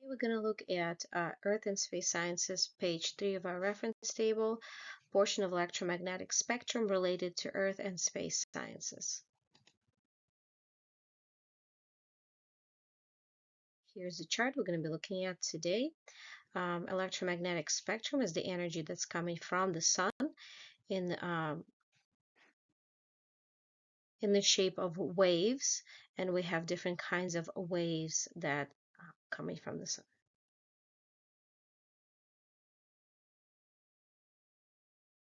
We're going to look at Earth and Space Sciences, page 3 of our reference table, portion of electromagnetic spectrum related to Earth and space sciences. Here's the chart we're going to be looking at today. Electromagnetic spectrum is the energy that's coming from the sun in the shape of waves, and we have different kinds of waves that are coming from the sun.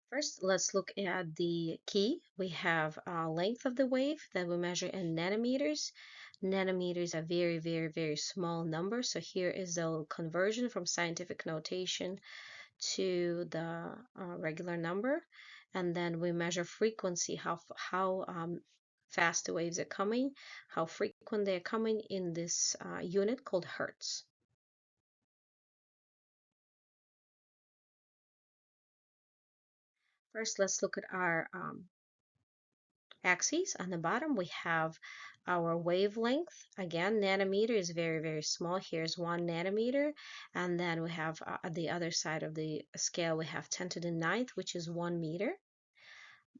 First, let's look at the key. We have length of the wave that we measure in nanometers. Nanometers are very, very, very small numbers. So here is the conversion from scientific notation to the regular number. And then we measure frequency, how fast the waves are coming, how frequent they're coming in this unit called hertz. First, let's look at our axes. On the bottom, we have our wavelength. Again, nanometer is very, very small. Here's 1 nanometer. And then we have at the other side of the scale, we have 10 to the 9th, which is 1 meter.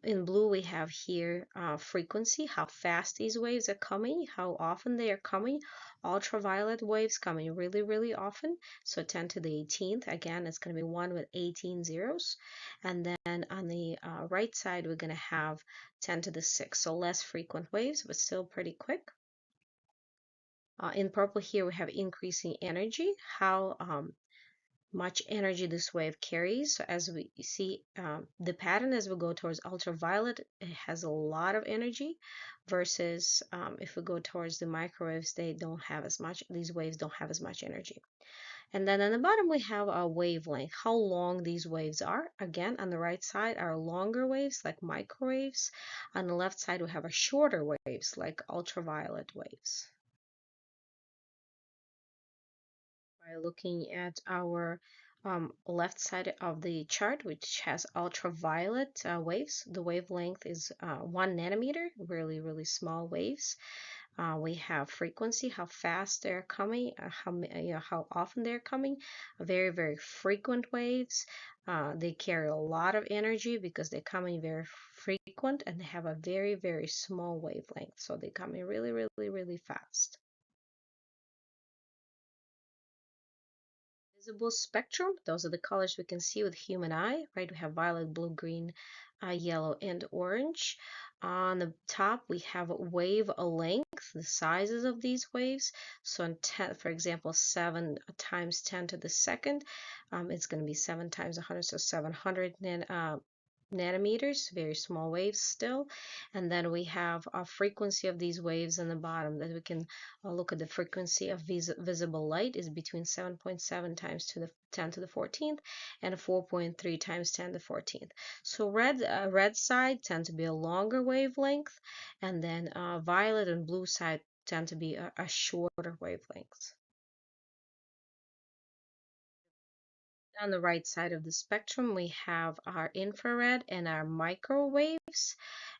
In blue, we have here frequency, how fast these waves are coming, how often they are coming. Ultraviolet waves coming really, really often. So 10 to the 18th, again, it's going to be 1 with 18 zeros. And then on the right side, we're going to have 10 to the 6th. So less frequent waves, but still pretty quick. In purple here, we have increasing energy, how much energy this wave carries. So as we see the pattern as we go towards ultraviolet, it has a lot of energy versus if we go towards the microwaves, they don't have as much, these waves don't have as much energy. And then on the bottom we have a wavelength, how long these waves are. Again, on the right side are longer waves like microwaves. On the left side we have a shorter waves like ultraviolet waves. By looking at our left side of the chart, which has ultraviolet waves, the wavelength is 1 nanometer, really, really small waves. We have frequency, how fast they're coming, how often they're coming. Very, very frequent waves. They carry a lot of energy because they're coming very frequent, and they have a very, very small wavelength. So they come in really, really, really fast. Visible spectrum, those are the colors we can see with human eye, right? We have violet, blue, green, yellow, and orange. On the top, we have wave length, the sizes of these waves. So in 10, for example, 7 times 10 to the second, it's going to be 7 times 100, so 700 nanometers, very small waves still. And then we have a frequency of these waves in the bottom that we can look at. The frequency of visible light is between 7.7 times to the 10 to the 14th and 4.3 times 10 to the 14th. So red side tend to be a longer wavelength, and then violet and blue side tend to be a shorter wavelength. On the right side of the spectrum, we have our infrared and our microwaves.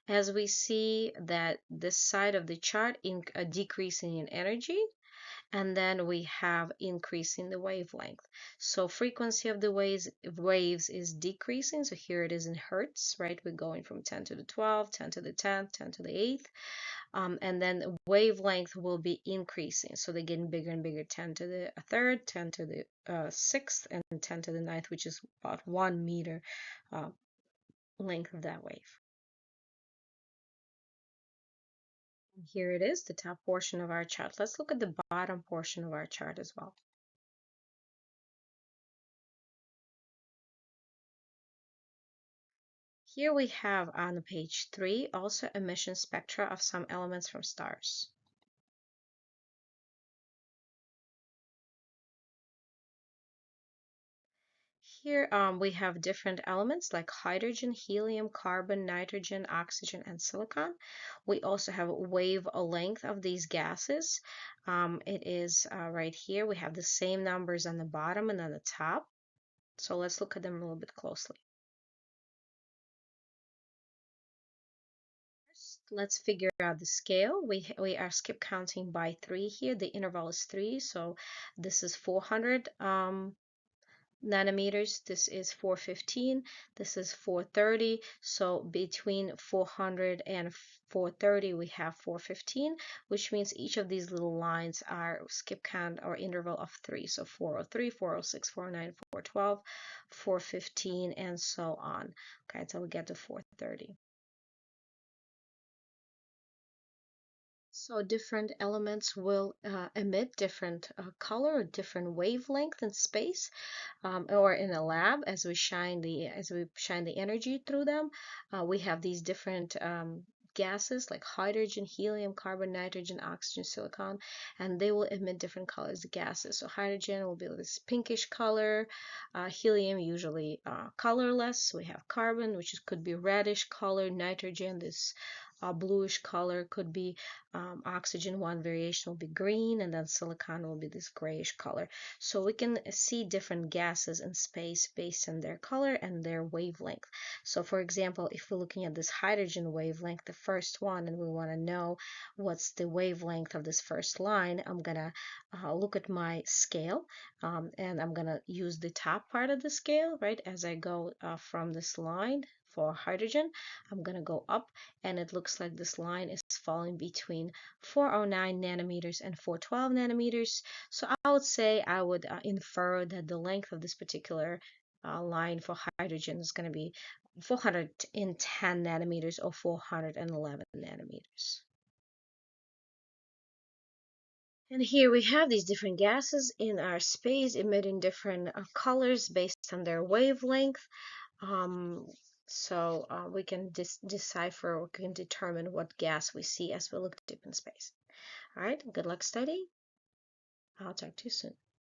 As we see that this side of the chart decreasing in energy, and then we have increasing the wavelength. So frequency of the waves is decreasing. So here it is in hertz, right? We're going from 10 to the 12th, 10 to the 10th, 10 to the 8th. And then the wavelength will be increasing. So they're getting bigger and bigger, 10 to the 3rd, 10 to the 6th, and 10 to the 9th, which is about 1 meter length of that wave. Here it is, the top portion of our chart. Let's look at the bottom portion of our chart as well. Here we have on page 3 also emission spectra of some elements from stars. Here we have different elements like hydrogen, helium, carbon, nitrogen, oxygen, and silicon. We also have wave length of these gases. It is right here. We have the same numbers on the bottom and on the top. So let's look at them a little bit closely. Let's figure out the scale. We are skip counting by 3 here. The interval is 3, so this is 400 nanometers. This is 415. This is 430. So between 400 and 430, we have 415, which means each of these little lines are skip count or interval of 3. So 403, 406, 409, 412, 415, and so on. Okay, until we get to 430. So different elements will emit different color, different wavelength in space, or in a lab as we shine the energy through them. We have these different gases like hydrogen, helium, carbon, nitrogen, oxygen, silicon, and they will emit different colors, gases. So hydrogen will be this pinkish color, helium usually colorless. We have carbon, which could be reddish color, nitrogen, this bluish color, could be oxygen. One variation will be green, and then silicon will be this grayish color. So we can see different gases in space based on their color and their wavelength. So for example, if we're looking at this hydrogen wavelength, the first one, and we want to know what's the wavelength of this first line, I'm gonna look at my scale, and I'm gonna use the top part of the scale, right? As I go from this line for hydrogen, I'm gonna go up, and it looks like this line is falling between 409 nanometers and 412 nanometers. So I would say I would infer that the length of this particular line for hydrogen is going to be 410 nanometers or 411 nanometers. And here we have these different gases in our space emitting different colors based on their wavelength. So we can decipher, we can determine what gas we see as we look deep in space. All right, good luck studying. I'll talk to you soon.